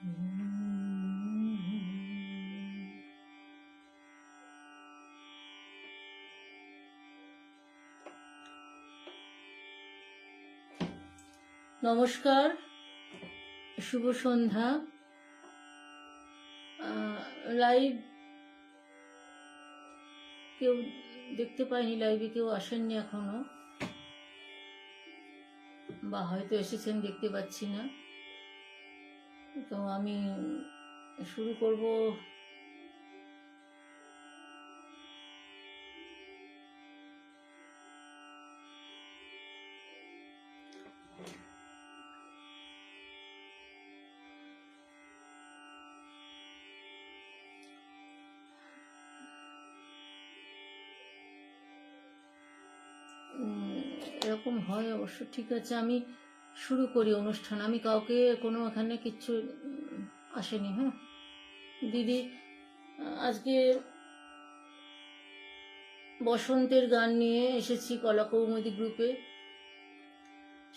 নমস্কার, শুভ সন্ধ্যা। লাইভ কেউ দেখতে পাইনি, লাইভে কেউ আসেননি এখনো, বা হয়তো এসেছেন দেখতে পাচ্ছি না। তো আমি শুরু করব। এরকম হয় অবশ্য, ঠিক আছে, আমি শুরু করি অনুষ্ঠান। আমি কাউকে কোনো এখানে কিচ্ছু আসেনি। হ্যাঁ দিদি, আজকে বসন্তের গান নিয়ে এসেছি কলা কৌমুদী গ্রুপে,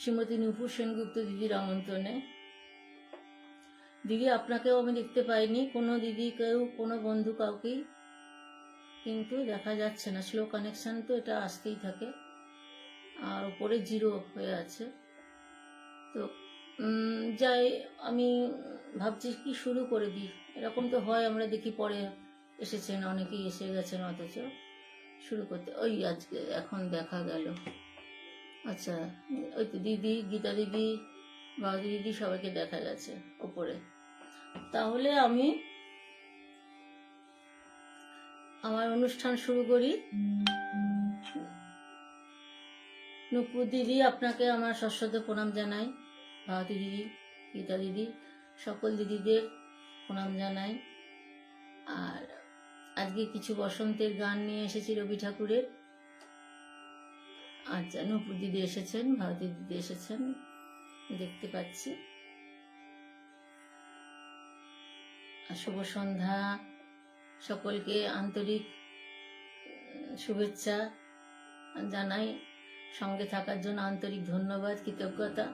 শ্রীমতী নূপুর সেনগুপ্ত দিদির আমন্ত্রণে। দিদি, আপনাকেও আমি দেখতে পাইনি, কোনো দিদি কেউ কোনো বন্ধু কাউকেই কিন্তু দেখা যাচ্ছে না। স্লো কানেকশন তো এটা আসতেই থাকে, আর উপরে জিরো হয়ে আছে। তো যাই, আমি ভাবছি কি শুরু করে দিই। এরকম তো হয়, আমরা দেখি পরে এসেছেন অনেকেই, এসে গেছেন, অথচ শুরু করতে ওই আজকে এখন দেখা গেল। আচ্ছা, ওই তো দিদি, গীতা দিদি, বাউদি দিদি, সবাইকে দেখা গেছে ওপরে। তাহলে আমি আমার অনুষ্ঠান শুরু করি। নূপুর দিদি, আপনাকে আমার সশ্রদ্ধ প্রণাম জানাই। ভারতী দিদি, গীতা দিদি, সকল দিদিদের প্রণাম জানাই। আর আজকে কিছু বসন্তের গান নিয়ে এসেছি রবি ঠাকুরের। আচ্ছা, নূপুর দিদি এসেছেন, ভারতী দিদি এসেছেন, দেখতে পাচ্ছি। শুভ সন্ধ্যা, সকলকে আন্তরিক শুভেচ্ছা জানাই। সঙ্গে থাকার জন্য আন্তরিক ধন্যবাদ, কৃতজ্ঞতা।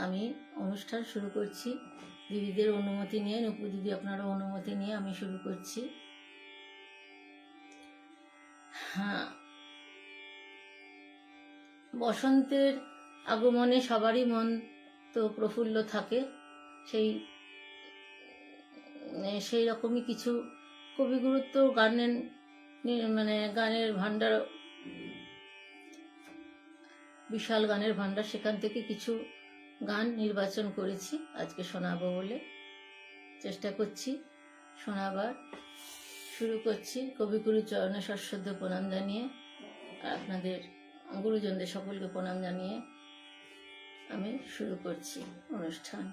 আমি অনুষ্ঠান শুরু করছি দিদিদের অনুমতি নিয়ে। নূপুর দিদি, আপনারও অনুমতি নিয়ে আমি শুরু করছি। হ্যাঁ, বসন্তের আগমনে সবারই মন তো প্রফুল্ল থাকে। সেই রকমই কিছু কবিগুরুত্ব গানের গানের ভান্ডার, বিশাল গানের ভান্ডার, সেখান থেকে কিছু গান নির্বাচন করেছি আজকে শোনাবো বলে চেষ্টা করছি শোনাবার। শুরু করছি কবিগুরু চরণে সশ্রদ্ধ প্রণাম জানিয়ে, আপনাদের গুরুজনদের সকলকে প্রণাম জানিয়ে আমি শুরু করছি অনুষ্ঠান।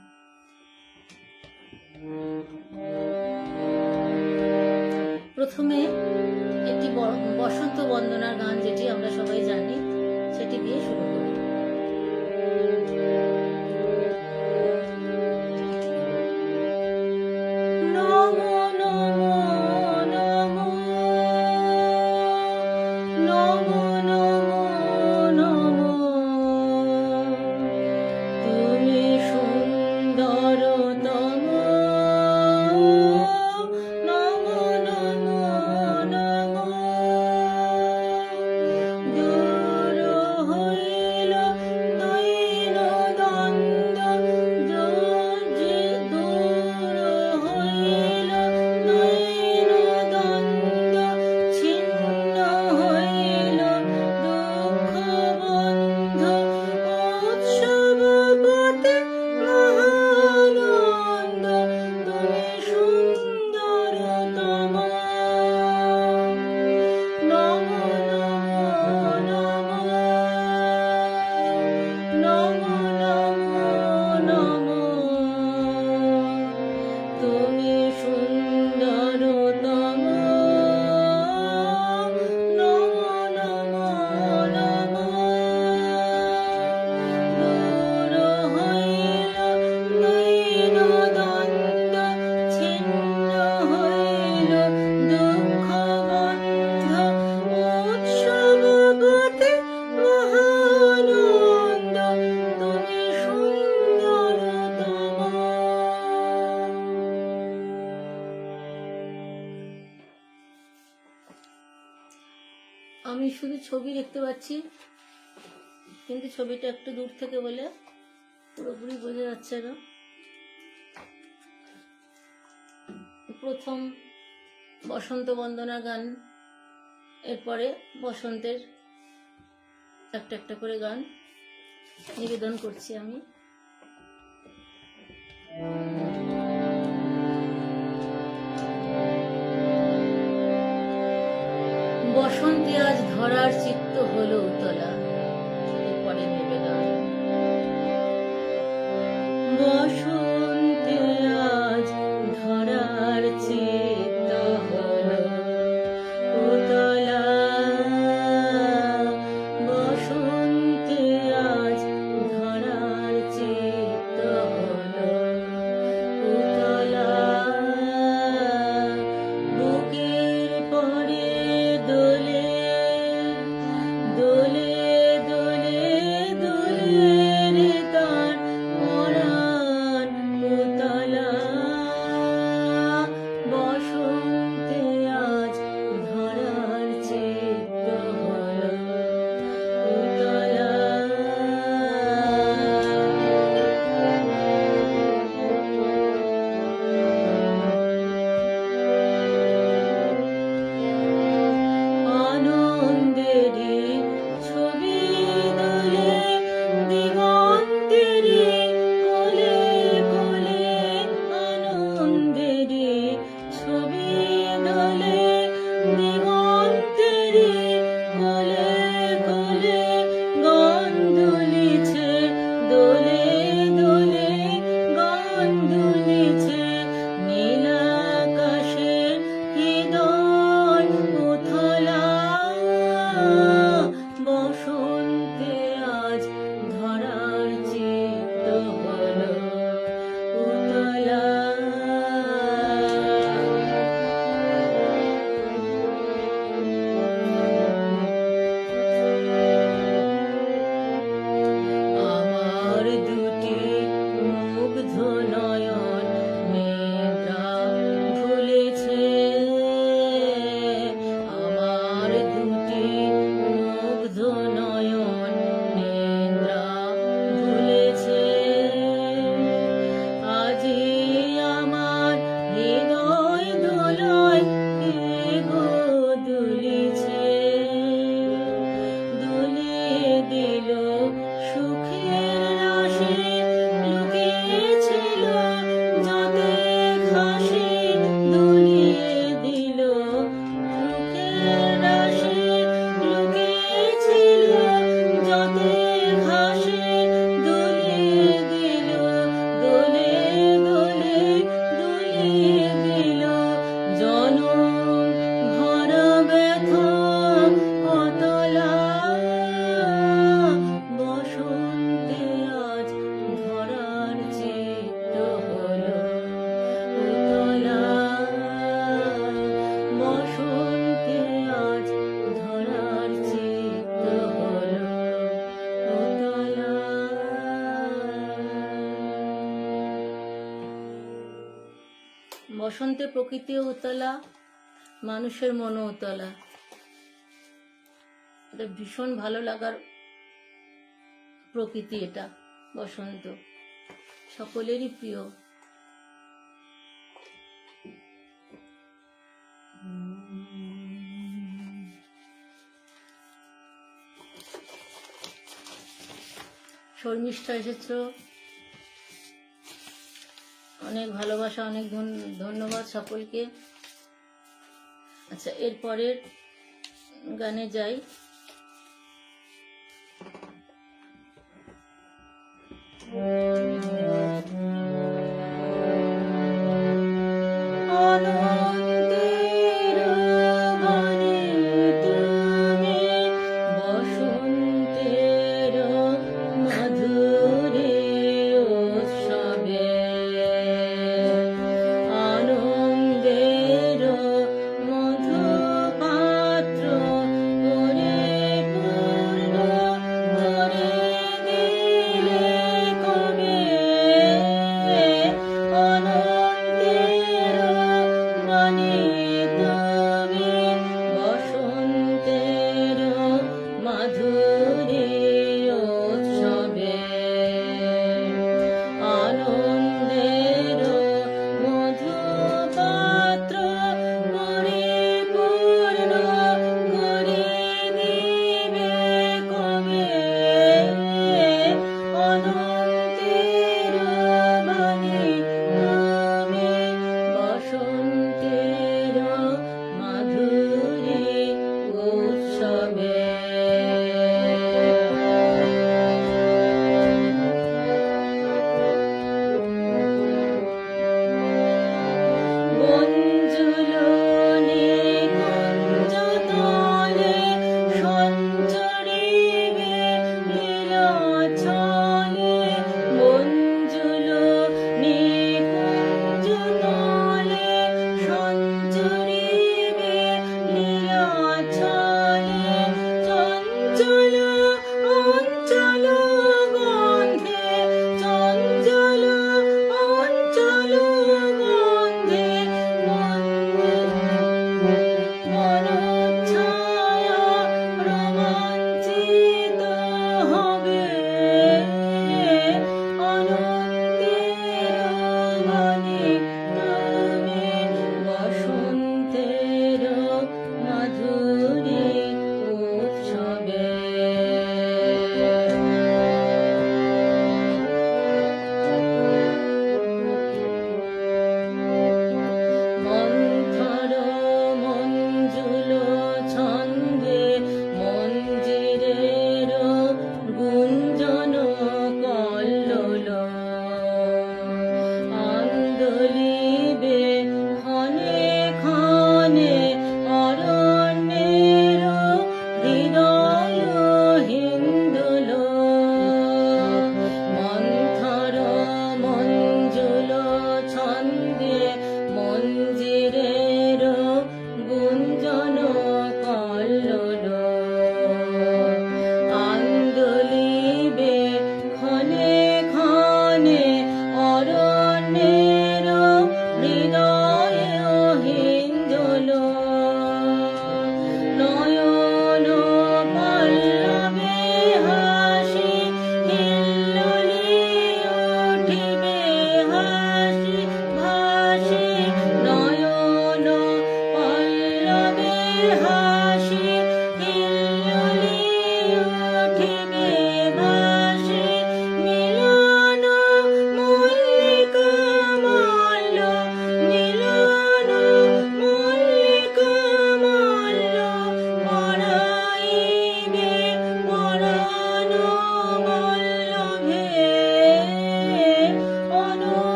প্রথমে একটি বসন্ত বন্দনার গান, যেটি আমরা সবাই জানি, সেটি দিয়ে শুরু করি। দূর হইল আমি শুধু ছবি দেখতে পাচ্ছি, কিন্তু ছবিটা একটু দূর থেকে বলে পুরোপুরি বোঝা যাচ্ছে না। প্রথম বসন্ত বন্দনা গান, এরপরে বসন্তের একটা একটা করে গান নিবেদন করছি আমি। বসন্তে আজ ধরার চিত্ত হলো উতলা, এরপরে নিবেদন। বসন্তে আজ ধরার চিত্ত হলো উতলা, বসন্তে আজ ধরার চিত্ত হলো উতলা, বুকের পরে দোলে দোলে দোলে দোলে রে তার পরাণ উতলা, বসন্তে আজ ধরার চিত্ত হলো উতলা। আনন্দেরই ছবি দোলে দিগন্তেরই কোলে কোলে, আনন্দেরই ছবি দোলে দিগন্তেরই কোলে কোলে, গান দুলিছে দোলে দোলে, গান দুলিছে নীল আকাশের হৃদয় উথলা, বসন্তে আজ ধরার চিত্ত হলো উতলা। আমার দুটি মুগ্ধ নয়ন নিদ্রা ভুলেছে, আমার দুটি মুগ্ধ নয়ন নিদ্রা ভুলেছে, আজি আমার হৃদয় দোলয় কে গো দুলিছে, দুলিয়ে দিল সুখের রাশি, লুকিয়েছিল যতে ঘাসে, দুলিয়ে দিল সুখের রাশি, লুকিয়েছিল যতে ঘাসে, দুলিয়ে দিল দোলে দোলে দুলিয়ে দিল, জনম ভরা ব্যথা অতলা, বসন্তে আজ ধরার চিত্ত হলো উতলা, বসন্তে আজ ধরার চিত্ত হলো উতলা। বসন্তে প্রকৃতিও উতলা, মানুষের মনও উতলা। এটা ভীষণ ভালো লাগার প্রকৃতি, এটা বসন্ত সকলেরই প্রিয়। শর্মিষ্ঠা এসেছ, অনেক ভালোবাসা, অনেক ধন্যবাদ সকলকে। আচ্ছা, এরপরের গানে যাই। অনন্তের বাণী তুমি, বসন্তের মাধুরী উৎসবে, আনন্দের মধুপাত্র করে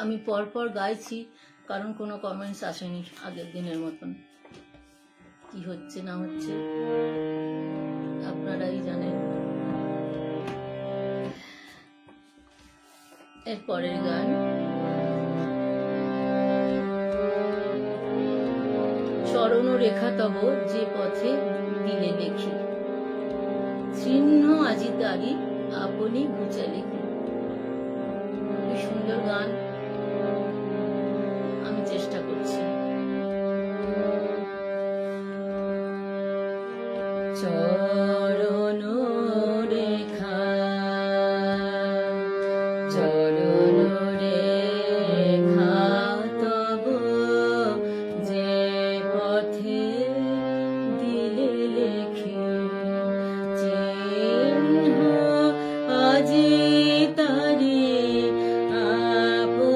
আমি পরপর গাইছি কারণ কোনো কমেন্টস আসেনি আগের দিনের মতন। কি হচ্ছে না হচ্ছে আপনারাই জানেন। এর পরের গান চরণ রেখা তব যে পথে দিলে লেখি, চিহ্ন আজি তারি আপনি ঘুচে লিখি। খুবই সুন্দর গান, আমি চেষ্টা করছি। চরণ রেখা চরণ রেখা তব যে পথে দিলে লেখি, চিহ্ন আজি তারি আপনি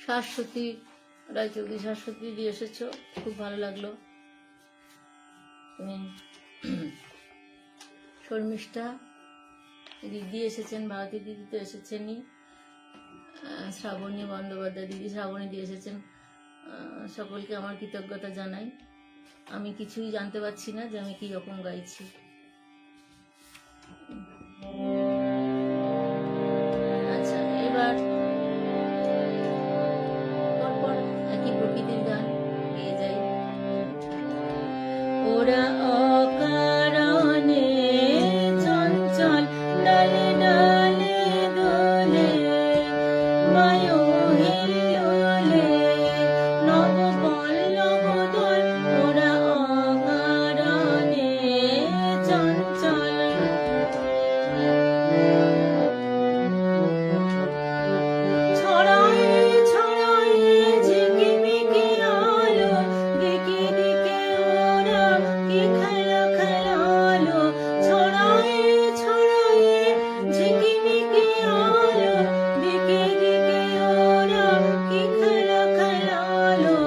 শাশ্বতী রায়চৌধুরী, শাশ্বতী দিদি এসেছো, খুব ভালো লাগলো। তুমি শর্মিষ্ঠা দিদি এসেছেন, ভারতী দিদি তো এসেছেনই, শ্রাবণী বন্দ্যোপাধ্যায় দিদি, শ্রাবণী দিয়ে এসেছেন। সকলকে আমার কৃতজ্ঞতা জানাই। আমি কিছুই জানতে পারছি না যে আমি কি রকম গাইছি। আচ্ছা, এবার পরপর একই প্রকৃতির গান গেয়ে যাই। ওরা অকারণে চঞ্চল ডালে ডালে দোলে, বায়ু হিল্লোলে নব পল্লব দোল। ওরা অকারণে চঞ্চল, ছড়ায় ছড়ায় ঝিকিমিকি আলো, দিকে দিকে ওরা কি খেলা খেলালো। ছড়ায় ছড়ায় ঝিকিমিকি আলো, দিকে দিকে ওরা কি খেলা খেলালো।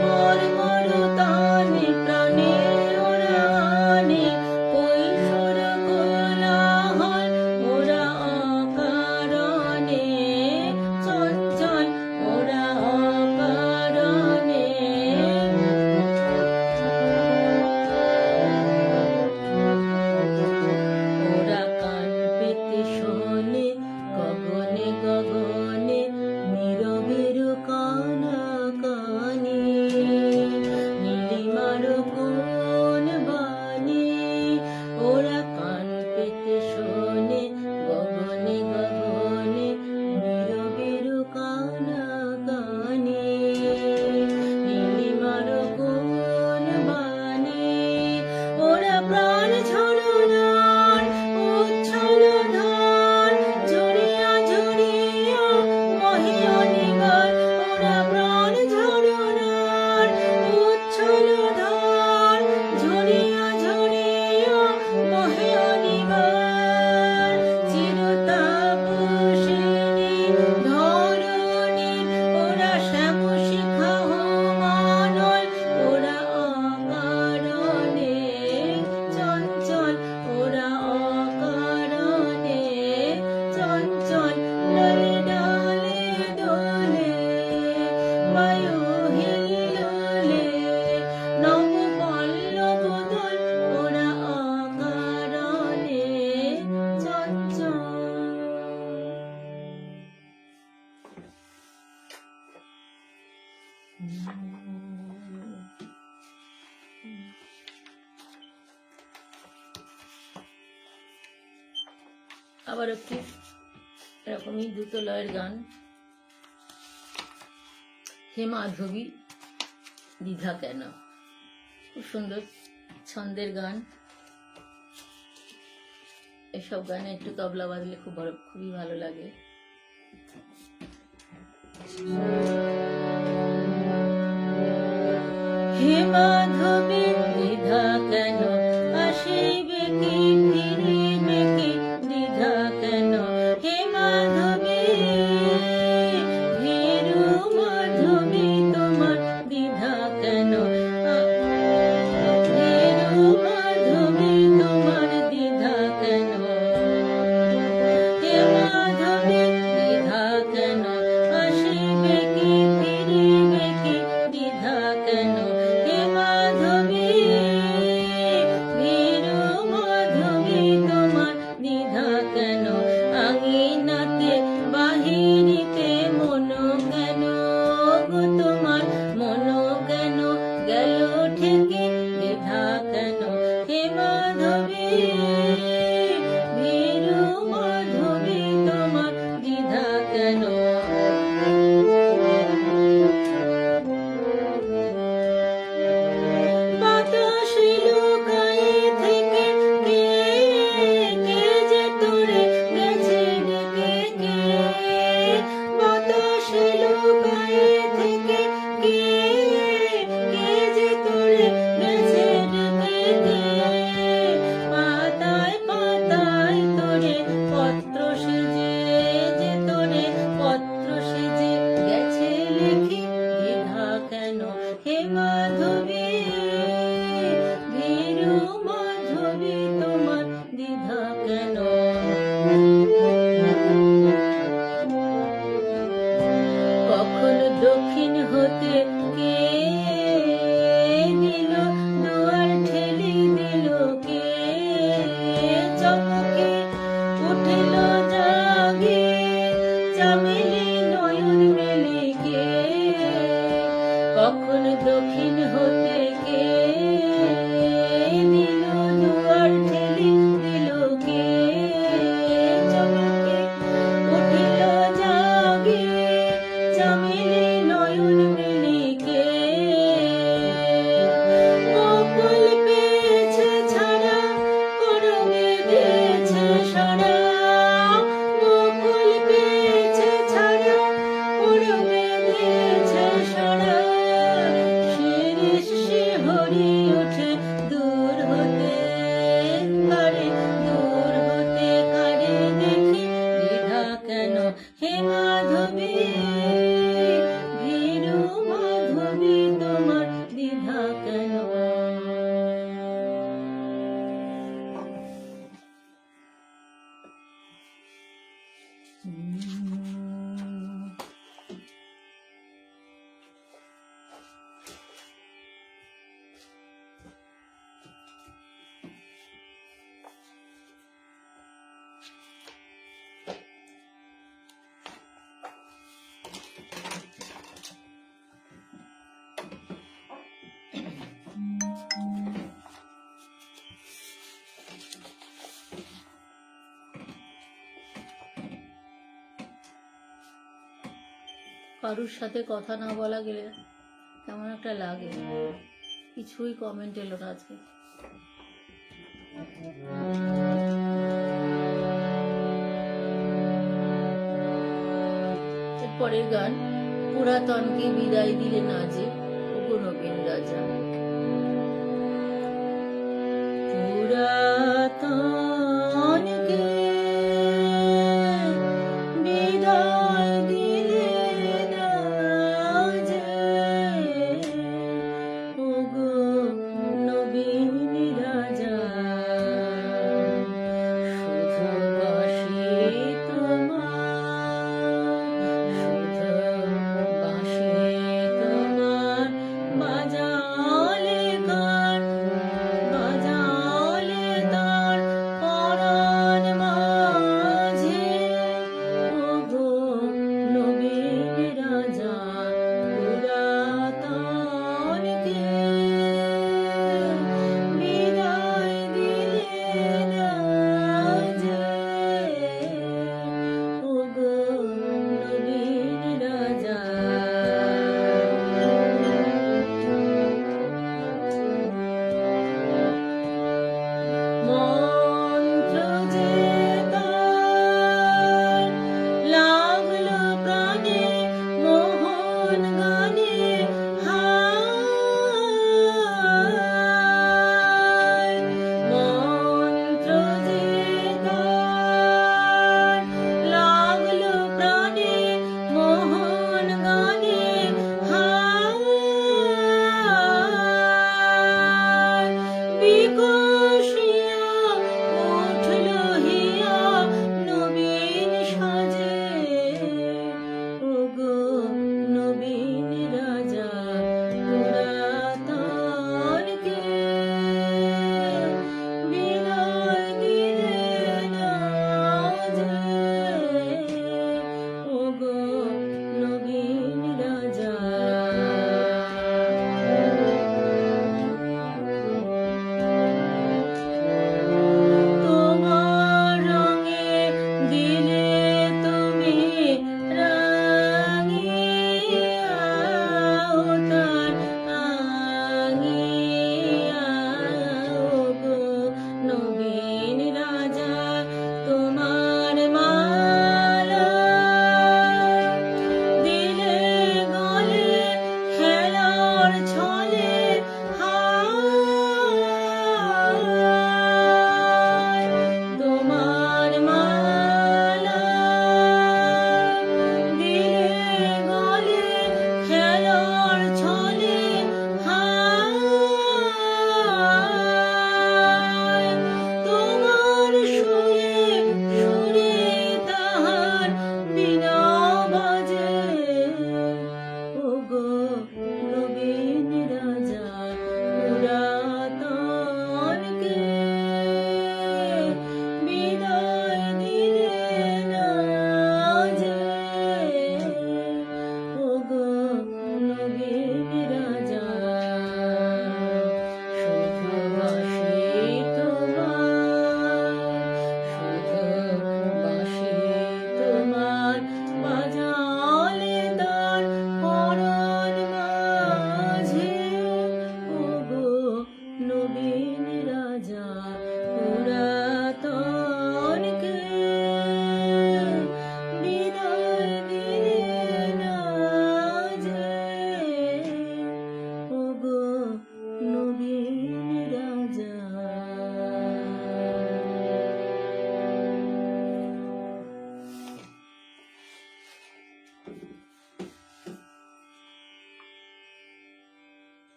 মোর মরুতানে প্রাণে ওরা আনে কৈশোর কোলাহল। ওরা অকারণে চঞ্চল, ওরা অকারণে। ওরা কান পেতে শোনে গগনে গগনে, নীরবের কানাকানি, নীলিমার কোন বাণী। ওরা কান পেতে শোনে গগনে গগনে, নীরবের কানাকানি, নীলিমার কোন বাণী। ওরা প্রাণ ঝরনার উচ্ছল ধার, ঝরিয়া ঝরিয়া মহিয়নি গান। ওরা প্রাণ ঝরনার উচ্ছল ধার, ঝরিয়া ঝরিয়া মহিয়নি গান। চিরতাপসিনী ধরণীর ওরা শ্যামশিখা হোমানল। ওরা অকারণে চঞ্চল, ওরা অকারণে চঞ্চল, ডালে ডালে দোলে, বায়ু হিল্লোলে নব পল্লব দোল। ওরা অকারণে চঞ্চল। আবার একটি এরকমই দ্রুত লয়ের গান, হে মাধবী দ্বিধা কেন। খুব সুন্দর ছন্দের গান। এসব গানে একটু তবলা বাজলে খুবই ভালো লাগে। হে মাধবী দ্বিধা কেন, আসিবে কি ফিরিবে কি দ্বিধা কেন। হে মাধবী ভীরু মাধবী তোমার দ্বিধা কেন। ভীরু মাধবী তোমার দ্বিধা কেন। হে মাধবী দ্বিধা কেন, আসিবে কি ফিরিবে কি দ্বিধা কেন। হে মাধবী ভীরু মাধবী তোমার দ্বিধা কেন। আঙিনাতে বাহিরিতে মন কেন গো তোমার, মন কেন গেল ঠেকে দ্বিধা কেন। হে মাধবী ভীরু মাধবী তোমার দ্বিধা কেন। বাতাসে লুকায়ে থেকে কে কে যে তোরে উঠিল জাগে চামেলি নয়ন মেলে কে, কখন দক্ষিণ হতে কে দিল দুয়ার ঠেলি দিল কে চমকে। উঠিল জাগে চামেলি নয়ন মেলে কে, বকুল পেয়েছে ছাড়া করমে দিয়েছে সারা, বকুল পেয়েছে ছাড়া করমে দিয়েছে সারা। শিরিষ শিহরি ওঠে দূর হতে কারে, দূর হতে কারে দেখি দ্বিধা কেন হে মাধবী, ভীরু মাধবী তোমার দ্বিধা কেন। কারুর সাথে কথা না বলা গেলে কেমন একটা লাগে, কিছুই কমেন্ট এলো না আজকে। পরের গান, পুরাতনকে বিদায় দিলে না যে ওগো নবীন রাজা। পুরাতনকে বিদায় দিলে না যে ওগো নবীন রাজা, শুধু বাঁশি তোমার, শুধু বাঁশি তোমার বাজালে গান, বাজালে তার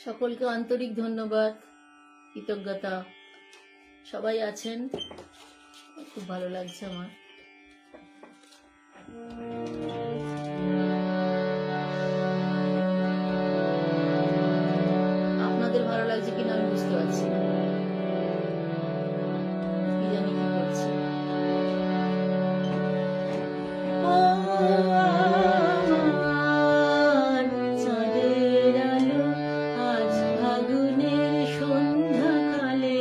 সকলকে আন্তরিক ধন্যবাদ, কৃতজ্ঞতা। সবাই আছেন, খুব ভালো লাগছে আমার। আপনাদের ভালো লাগছে কিনা আমি বুঝতে পারছি না, কি জানি কি করছে। চাঁদের আলো আজ ফাগুনের সন্ধ্যাকালে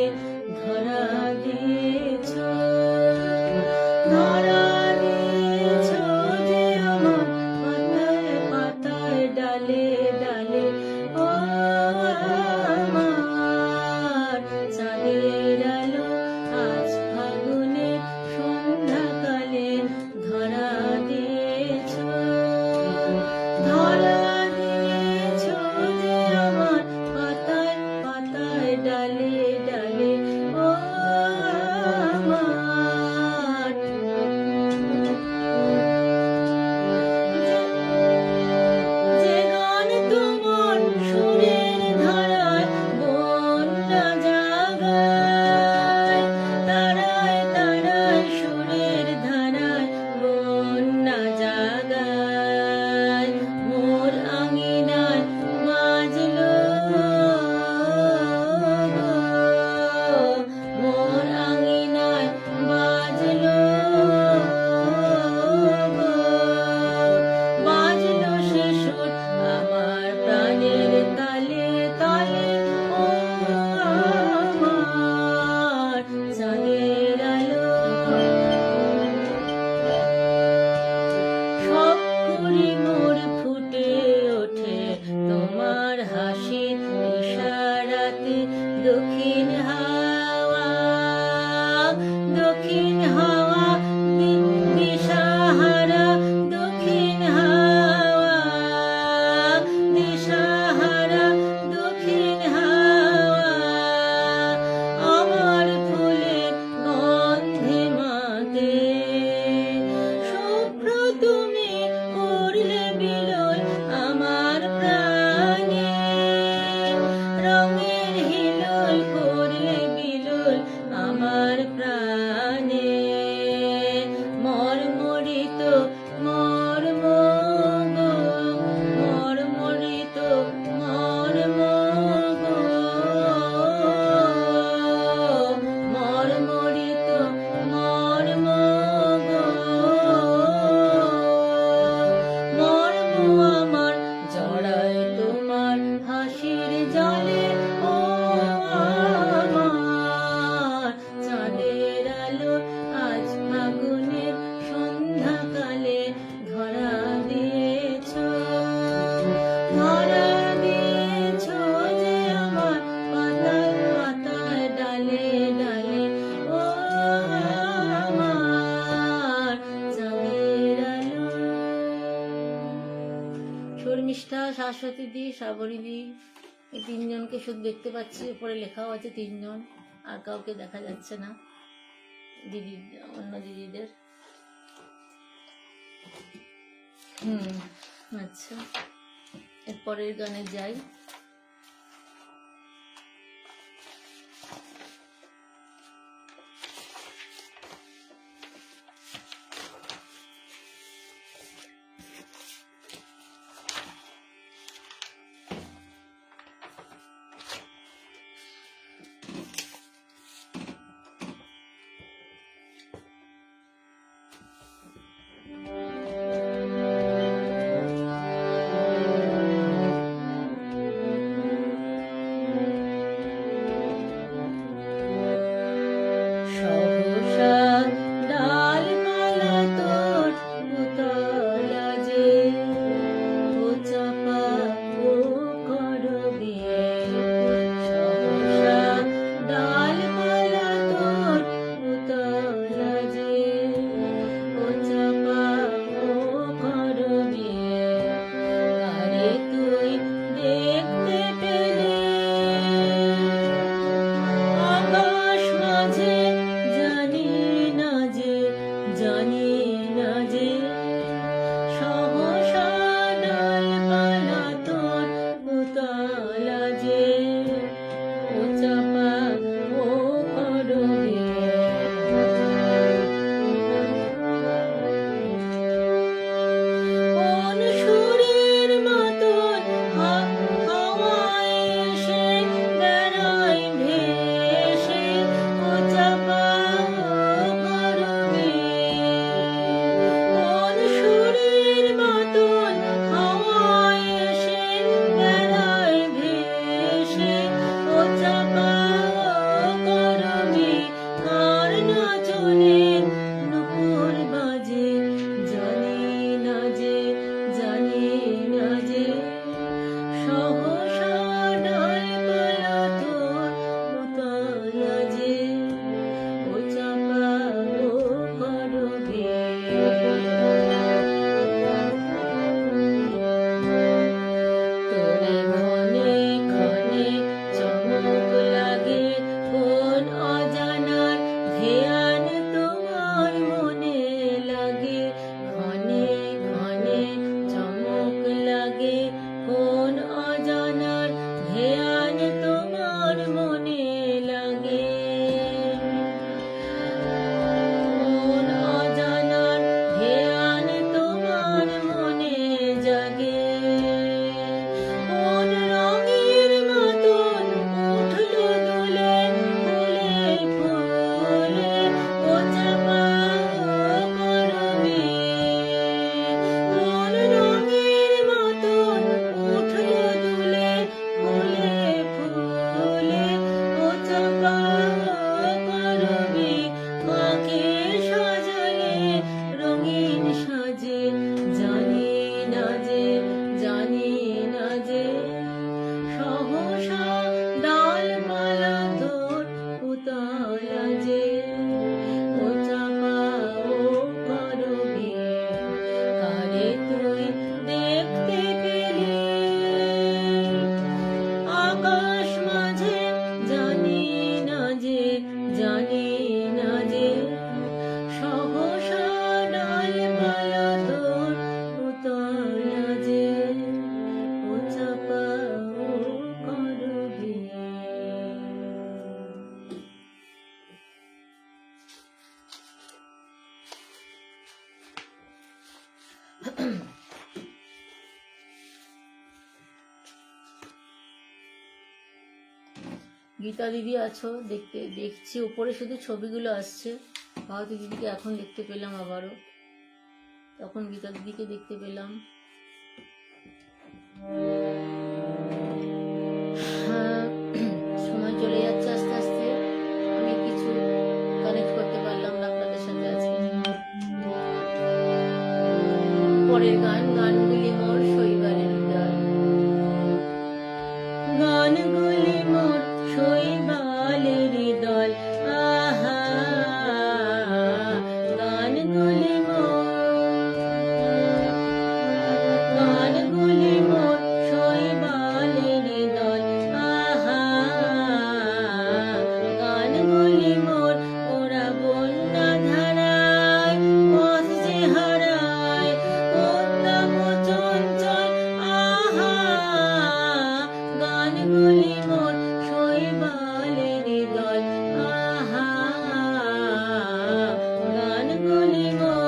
ধরা দিয়েছ, ধরা দিয়েছ যে আমার পাতায় পাতায় ডালে ডালে। ও আমার চাঁদের আলো আজ ফাগুনের সন্ধ্যাকালে ধরা দিয়েছ, ধরা দিয়েছ যে আমার পাতায় পাতায় ডালে ডালে। ও আমার যে গান তোমার সুরের ধারায় বন্যা জাগায়, তারায় তারায় সুরের ধারায় বন্যা জাগায়। মোর আঙিনায় বাজলো গো, মোর আঙিনায় বাজলো গো, বাজলো সে সুর আমার প্রাণের তালে তালে। ও আমার চাঁদের আলো সব করে মোর ফুটে ওঠে তোমার হাসির ইশারাতে। দক্ষিণ হাওয়া, দক্ষিণ হাওয়া দিশাহারা, দক্ষিণ হাওয়া দিশাহারা, দক্ষিণ হাওয়া আমার ফুলের গন্ধে মাতে। শুভ্র তুমি করলে বিলোল আমার প্রাণে, রঙের হিলোল করলে বিলোল আমার প্রাণে। মর্মরিত মর্ম গো, মর্মরিত মর্ম গো, মর্মরিত মর্ম গো, মর্ম আমার জড়ায় তোমার হাসির জালে। ও আমার চাঁদের আলো আজ ফাগুনের সন্ধ্যাকালে ধরা দিয়েছ, ধরা দিয়েছ যে আমার পাতায় পাতায় ডালে ডালে। ও আমার চাঁদের আলো। শর্মিষ্ঠা, শাশ্বতী দি, সাবরী দি, এই তিনজনকে শুধু দেখতে পাচ্ছি, উপরে লেখাও আছে তিনজন, আর কাউকে দেখা যাচ্ছে না দিদি, অন্য দিদিদের। আচ্ছা, এরপরের গানে যাই। গীতা দিদি আছো? দেখছি উপরে শুধু ছবিগুলো আসছে। ভারতী দিদিকে এখন দেখতে পেলাম, আবারও তখন গীতা দিদিকে দেখতে পেলাম। সময় চলে যাচ্ছে আস্তে আস্তে, আমি কিছু কানেক্ট করতে পারলাম না আপনাদের সাথে আজকে। পরের গানগুলি মোর শৈবালের হৃদয়। গানগুলি মোর শৈবালের হৃদয়, আহা গানগুলি মোর শৈবালের হৃদয়, আহা গানগুলি মোর ওরা বন্যা ধারায় পথ যে হারায়, উত্তম চঞ্চল, আহা গানগুলি মোর শৈবালের হৃদয়, আহা গানগুলি মোর।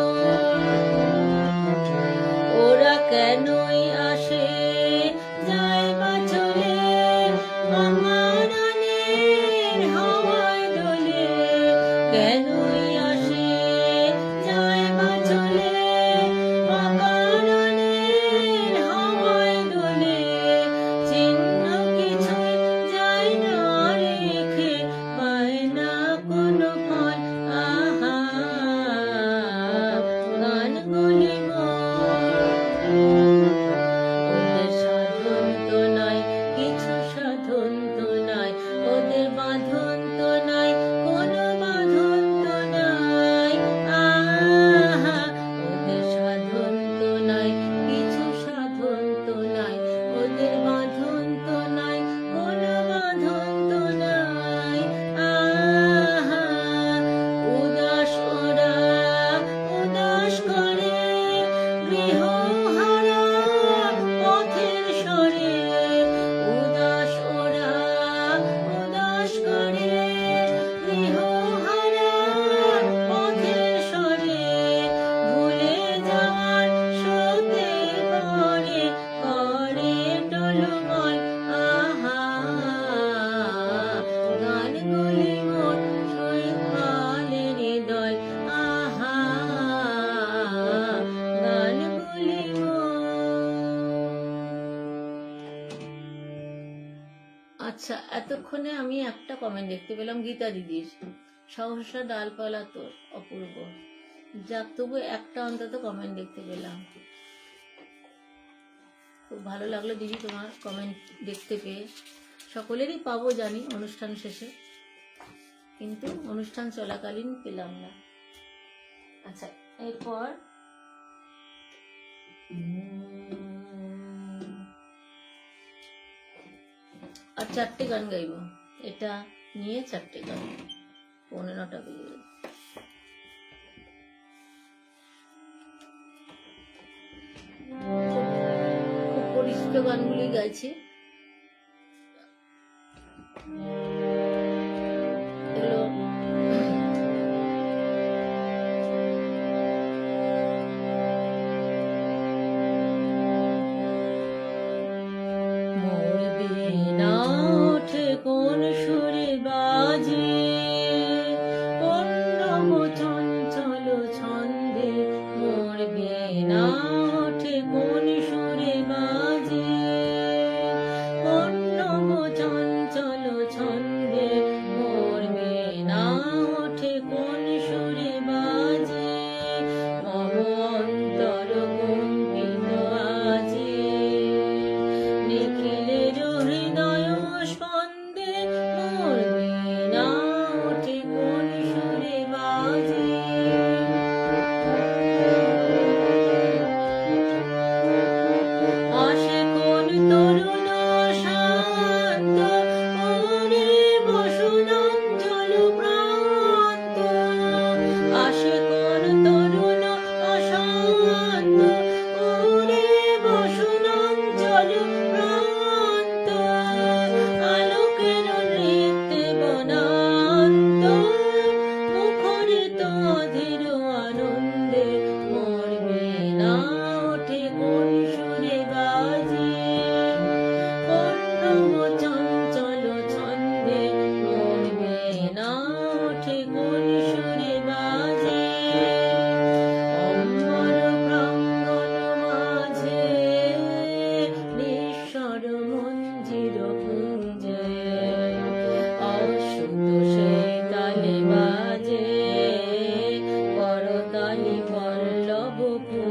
ওরা কেনই আসে যায় বা চলে, অমারানের হাওয়ায় দোলে, কেনই আসে যায় বা চলে, অমারানের হাওয়ায় দোলে, চিহ্ন কিছুই যায় না রেখে, পায় না কোনো ফল, আহা গানগুলি ওদের সাধন তো নাই, কিছু সাধন তো নাই, ওদের বাঁধন তো নাই, কোনো বাঁধন তো নাই, আহা ওদের সাধন তো নাই, কিছু সাধন তো নাই, ওদের বাঁধন তো নাই, কোনো বাঁধন তো নাই, আহা উদাস ওরা উদাস করে গৃহহারা পথের সরে, উদাস ওরা উদাস করে গৃহহারা পথের সরে, ভুলে যাওয়ার স্রোতে পরে করে টলমল, আহা গানগুলি মোর শৈবালের হৃদয়, আহা গানগুলি আচ্ছা, এতক্ষণে আমি একটা কমেন্ট দেখতে পেলাম গীতা দিদির, সহসা ডালপালা তোর অপূর্ব। যাক, তবু একটা অন্তত কমেন্ট দেখতে পেলাম, খুব ভালো লাগলো দিদি তোমার কমেন্ট দেখতে পেয়ে। সকলেরই পাবো জানি অনুষ্ঠান শেষে, কিন্তু অনুষ্ঠান চলাকালীন পেলাম না। আচ্ছা, এরপর আর 4টে গান গাইব, এটা নিয়ে 4টে গান, 9:45 বেজে যাবে। খুব পরিচিত গানগুলি গাইছি। কোন সুরে বাজে পল্লব চঞ্চল ছন্দে, মোর বীণা ওঠে কোন সুরে বাজে পল্লব চঞ্চল ছন্দে, মোর বীণা ওঠে কোন সুরে বাজে, মম অন্তর কম্পিত আছে নিখিলের হৃদয় স্পন্দে, মোর বীণা ওঠে কোন সুরে বাজে। গোপন